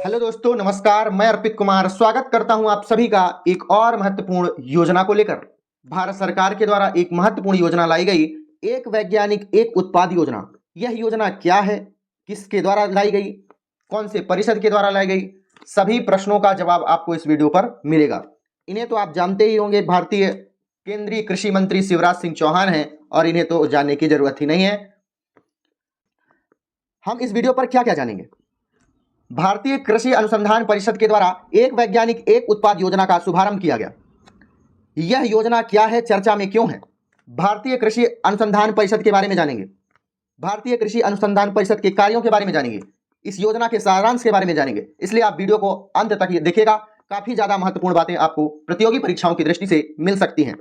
Hello दोस्तों, नमस्कार। मैं अर्पित कुमार स्वागत करता हूं आप सभी का एक और महत्वपूर्ण योजना को लेकर। भारत सरकार के द्वारा एक महत्वपूर्ण योजना लाई गई, एक वैज्ञानिक एक उत्पाद योजना। यह योजना क्या है, किसके द्वारा लाई गई, कौन से परिषद के द्वारा लाई गई, सभी प्रश्नों का जवाब आपको इस वीडियो पर मिलेगा। इन्हें तो आप जानते ही होंगे, भारतीय केंद्रीय कृषि मंत्री शिवराज सिंह चौहान हैं और इन्हें तो जानने की जरूरत ही नहीं है। हम इस वीडियो पर क्या क्या जानेंगे। भारतीय कृषि अनुसंधान परिषद के द्वारा एक वैज्ञानिक एक उत्पाद योजना का शुभारंभ किया गया। यह योजना क्या है, चर्चा में क्यों है, भारतीय कृषि अनुसंधान परिषद के बारे में जानेंगे। भारतीय कृषि अनुसंधान परिषद के कार्यों के बारे में जानेंगे, इस योजना के सारांश के बारे में जानेंगे। इसलिए आप वीडियो को अंत तक देखिएगा, काफी ज्यादा महत्वपूर्ण बातें आपको प्रतियोगी परीक्षाओं की दृष्टि से मिल सकती हैं।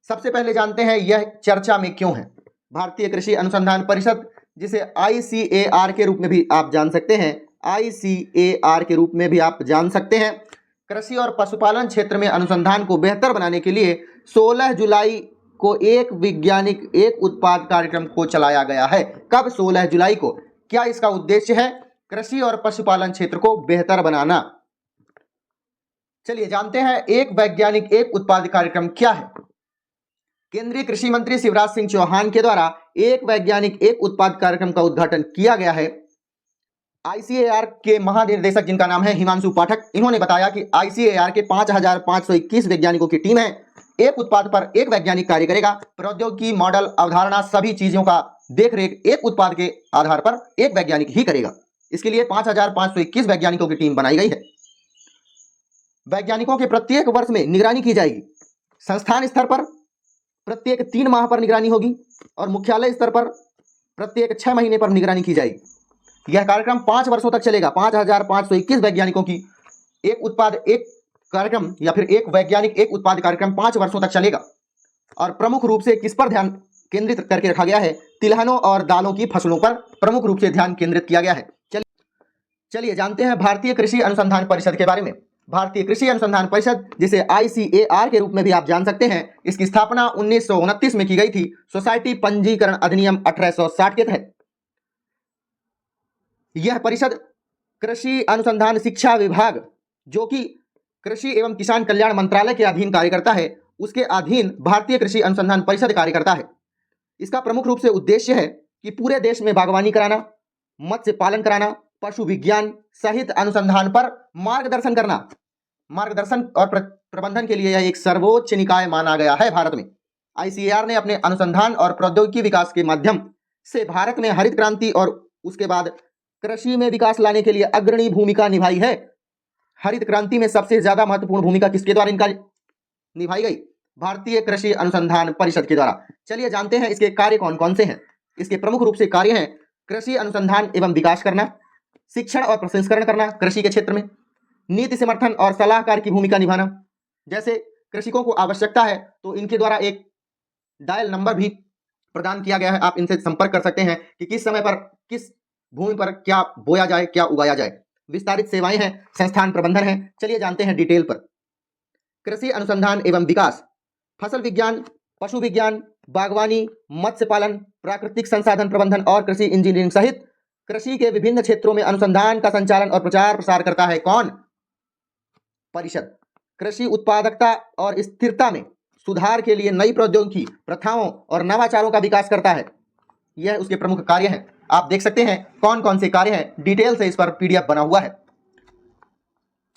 सबसे पहले जानते हैं यह चर्चा में क्यों है। भारतीय कृषि अनुसंधान परिषद, जिसे ICAR के रूप में भी आप जान सकते हैं, ICAR के रूप में भी आप जान सकते हैं, कृषि और पशुपालन क्षेत्र में अनुसंधान को बेहतर बनाने के लिए 16 जुलाई को एक वैज्ञानिक एक उत्पाद कार्यक्रम को चलाया गया है। कब? 16 जुलाई को। क्या इसका उद्देश्य है? कृषि और पशुपालन क्षेत्र को बेहतर बनाना। चलिए जानते हैं एक वैज्ञानिक एक उत्पाद कार्यक्रम क्या है। केंद्रीय कृषि मंत्री शिवराज सिंह चौहान के द्वारा एक वैज्ञानिक एक उत्पाद कार्यक्रम का उद्घाटन किया गया है। ICAR के महानिर्देशक, जिनका नाम है हिमांशु पाठक, इन्होंने बताया कि ICAR के 5521 वैज्ञानिकों की टीम है। एक उत्पाद पर एक वैज्ञानिक कार्य करेगा। प्रौद्योगिकी, मॉडल, अवधारणा, सभी चीजों का देखरेख एक उत्पाद के आधार पर एक वैज्ञानिक ही करेगा। इसके लिए 5521 वैज्ञानिकों की टीम बनाई गई है। वैज्ञानिकों के प्रत्येक वर्ष में निगरानी की जाएगी। संस्थान स्तर पर प्रत्येक 3 माह पर निगरानी होगी और मुख्यालय स्तर पर प्रत्येक 6 महीने पर निगरानी की जाएगी। यह कार्यक्रम 5 वर्षों तक चलेगा। 5521 वैज्ञानिकों की एक उत्पाद एक कार्यक्रम या फिर एक वैज्ञानिक एक उत्पाद कार्यक्रम 5 वर्षों तक चलेगा। और प्रमुख रूप से किस पर ध्यान केंद्रित करके रखा गया है? तिलहनों और दालों की फसलों पर प्रमुख रूप से ध्यान केंद्रित किया गया है। चलिए जानते हैं भारतीय कृषि अनुसंधान परिषद के बारे में। भारतीय कृषि अनुसंधान परिषद, जिसे ICAR के रूप में भी आप जान सकते हैं, इसकी स्थापना 1929 में की गई थी, सोसाइटी पंजीकरण अधिनियम 1860 के तहत। यह परिषद कृषि अनुसंधान शिक्षा विभाग, जो कि कृषि एवं किसान कल्याण मंत्रालय के अधीन कार्य करता है, उसके अधीन भारतीय कृषि अनुसंधान परिषद कार्य करता है। इसका प्रमुख रूप से उद्देश्य है कि पूरे देश में बागवानी कराना, मत्स्य पालन कराना, पशु विज्ञान सहित अनुसंधान पर मार्गदर्शन करना। मार्गदर्शन और प्रबंधन के लिए यह एक सर्वोच्च निकाय माना गया है भारत में। ICAR ने अपने अनुसंधान और प्रौद्योगिकी विकास के माध्यम से भारत में हरित क्रांति और उसके बाद कृषि में विकास लाने के लिए अग्रणी भूमिका निभाई है। हरित क्रांति में सबसे ज्यादा महत्वपूर्ण भूमिका किसके द्वारा निभाई गई? भारतीय कृषि अनुसंधान परिषद के द्वारा। चलिए जानते हैं इसके कार्य कौन कौन से हैं। इसके प्रमुख रूप से कार्य हैं कृषि अनुसंधान एवं विकास करना, शिक्षण और प्रसंस्करण करना कृषि के क्षेत्र में, नीति समर्थन और सलाहकार की भूमिका निभाना। जैसे कृषकों को आवश्यकता है तो इनके द्वारा एक डायल नंबर भी प्रदान किया गया है, आप इनसे संपर्क कर सकते हैं कि किस समय पर किस भूमि पर क्या बोया जाए, क्या उगाया जाए। विस्तारित सेवाएं हैं, संस्थान प्रबंधन है। चलिए जानते हैं डिटेल पर। कृषि अनुसंधान एवं विकास, फसल विज्ञान, पशु विज्ञान, बागवानी, मत्स्य पालन, प्राकृतिक संसाधन प्रबंधन और कृषि इंजीनियरिंग सहित कृषि के विभिन्न क्षेत्रों में अनुसंधान का संचालन और प्रचार प्रसार करता है। कौन? परिषद। कृषि उत्पादकता और स्थिरता में सुधार के लिए नई प्रौद्योगिकी, प्रथाओं और नवाचारों का विकास करता है। यह उसके प्रमुख कार्य हैं। आप देख सकते हैं कौन कौन से कार्य हैं, डिटेल से इस पर PDF बना हुआ है।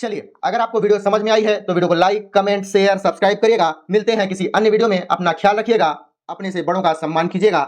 चलिए, अगर आपको वीडियो समझ में आई है तो वीडियो को लाइक, कमेंट, शेयर, सब्सक्राइब करिएगा। मिलते हैं किसी अन्य वीडियो में। अपना ख्याल रखिएगा, अपने से बड़ों का सम्मान कीजिएगा।